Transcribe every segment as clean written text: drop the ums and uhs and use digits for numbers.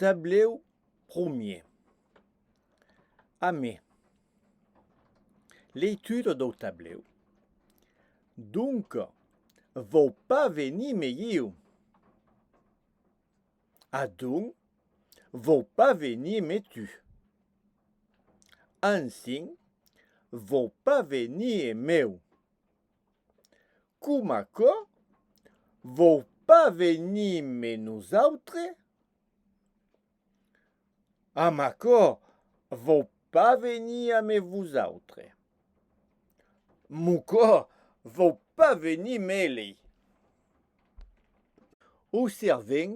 Tableau premier. Amé. Leitura do tableu. Donc, vou pas venir meio. Adon, vou pas venir me tu. Assim, vou pas venir meu. Cumaco, vou pas venir me nous autres. Amaco, vou pas venir me vous autres. Mouco, vou pas venir mêler. Observez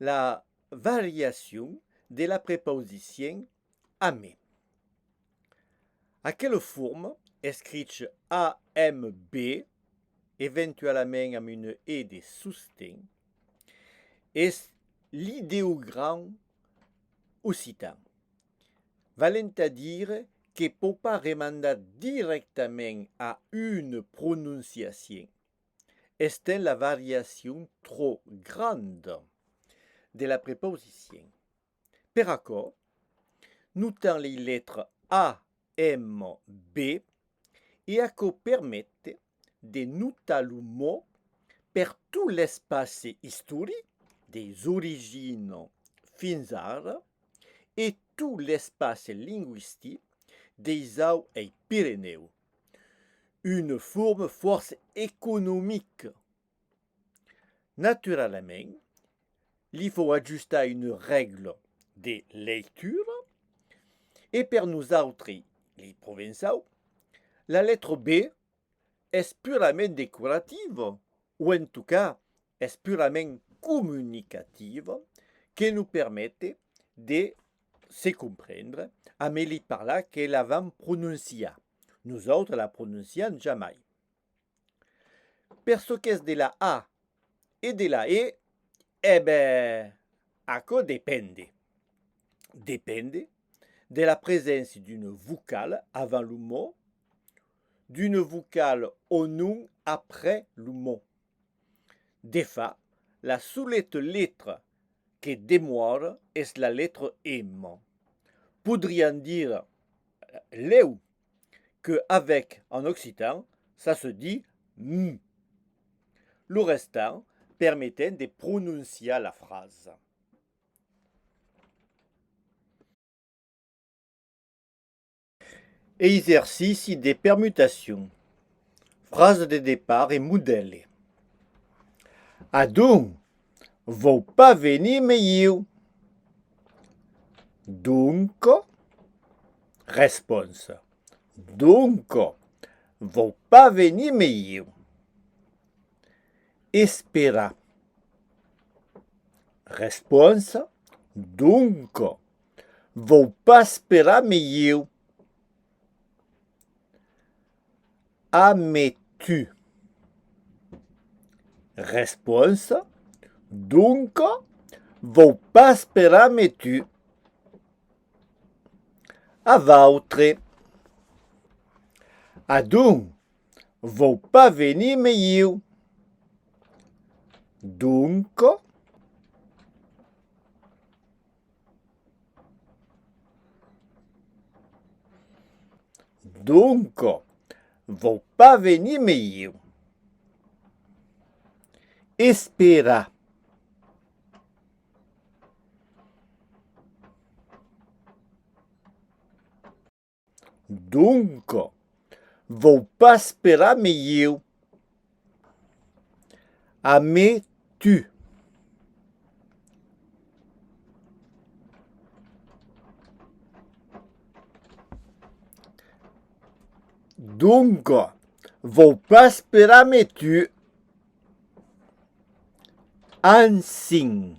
la variation de la préposition amé. À quelle forme écrite AMB, éventuellement avec une E de soutien, est l'idéogramme occitan. Valent à dire que peut pas remandar directement à une prononciation. Est la variation trop grande de la préposition. Per accord, notons les lettres A, M, B et à quoi permettent de noter le mot per tout l'espace historique des origines fins ara et tout l'espace linguistique des Alpes et Pyrénées. Une forme force économique. Naturellement, il faut ajuster une règle de lecture et pour nous autres, les provençaux, la lettre B est purement décorative ou en tout cas est purement communicative qui nous permet de se comprendre, amélie par là qu'elle avant prononcée. Nous autres la prononcions jamais. Per ce qui est de la A et de la E, eh bien, à quoi dépend? Dépend de la présence d'une vocale avant le mot, d'une vocale au nom après le mot. Des fois, la seule lettre qui demeure est la lettre M. Pourrions dire léo que avec en occitan, ça se dit m. Le restant permettant de prononcer la phrase. Exercice de permutation. Phrase de départ et modèle. Adon, vou pas venir meio. Donc, réponse. Donc, vou pas venir meio. Espera. Réponse. Donc, vou pas esperar meio. Amé-tu? Réponse. Donc, vou pas esperar me tu. A vautre. Adon, vou pas venir meio. Donc, vou pas venir meio. Espera. Donc, vou pas esperar meio. Amé-tu? Donc, vou pas esperar me tu. Assim.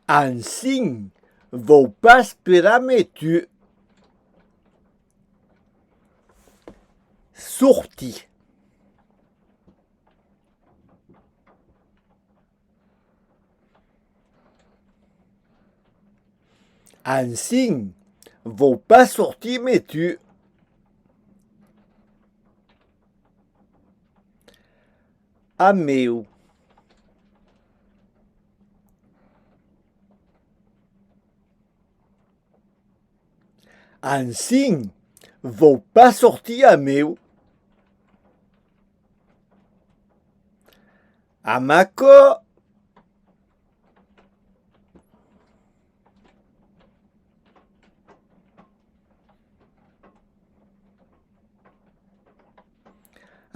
Assim, vou pas esperar me tu. Sorti. Assim, vou pas sortir me tu. a meu. Assim, vou pas sortir a meu. A maco.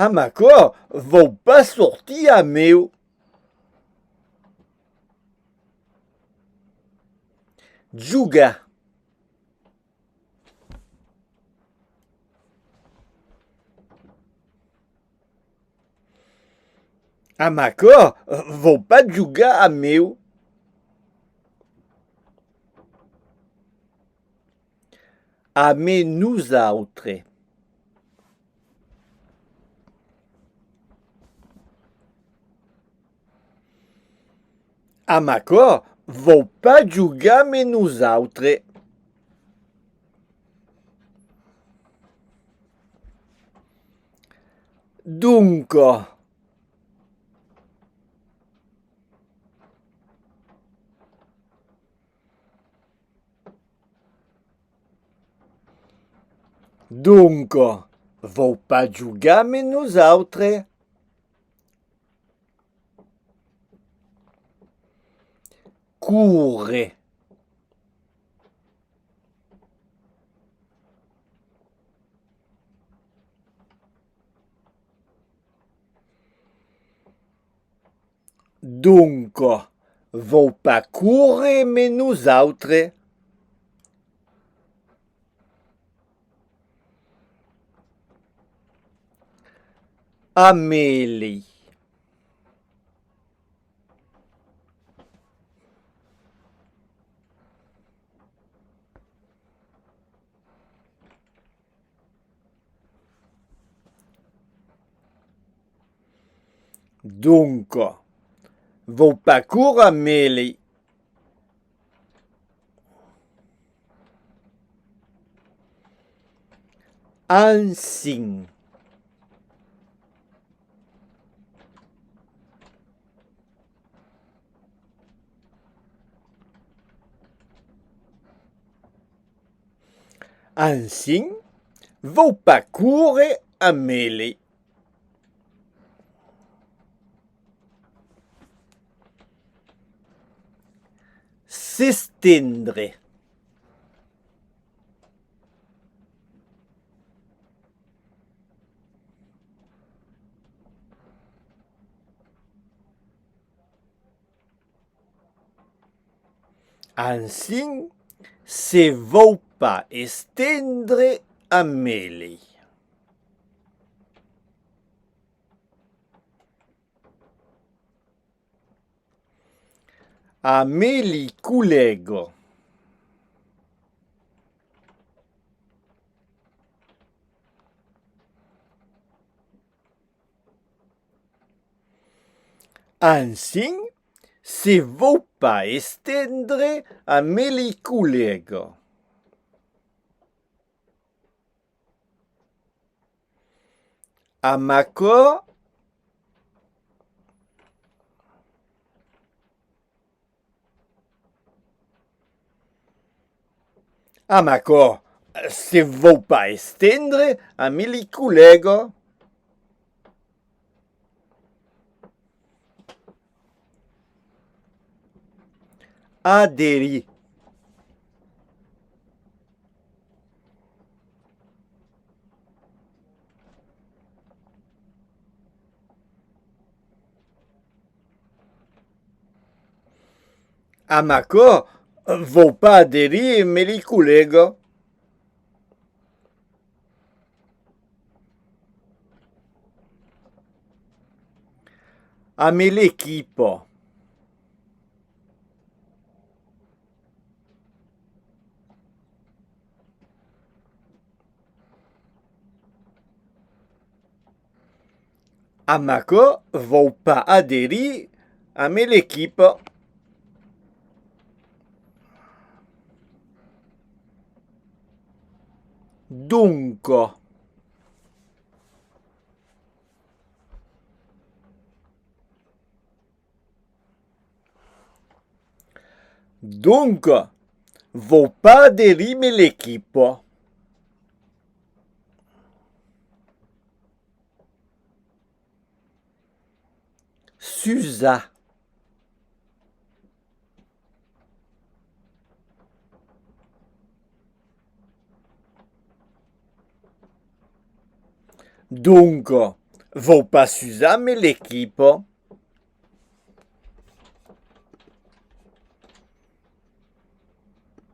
A maco, vou pas sortir a meu. Jogar. A maco, vou pas jogar a meu. A me nous autres. A maco, vou pas jogar me nous autres. Dunque. Dunque, vou pas jogar me nous autres. Courre. Dunque, vou pas courir me nous autres. Amélie. Dunque, vou pas courir Amélie. Assim. Assim, vou pas courir Amélie. S'estendre. Assim, se vou pas estendre Amélie. Amélie collègue. Assim, se vou pas estendre Amélie collègue. A maco. A maco, se vou pas estendre Amélie collègue. Adérer. A maco, vou pas adérer Amélie collègue. A me l'équipe. A maco, vou pas adérer à me l'équipe. Donc. Donc, vos pas de rimer l'équipe. Susa. Donc, vos pas Susa mais l'équipe.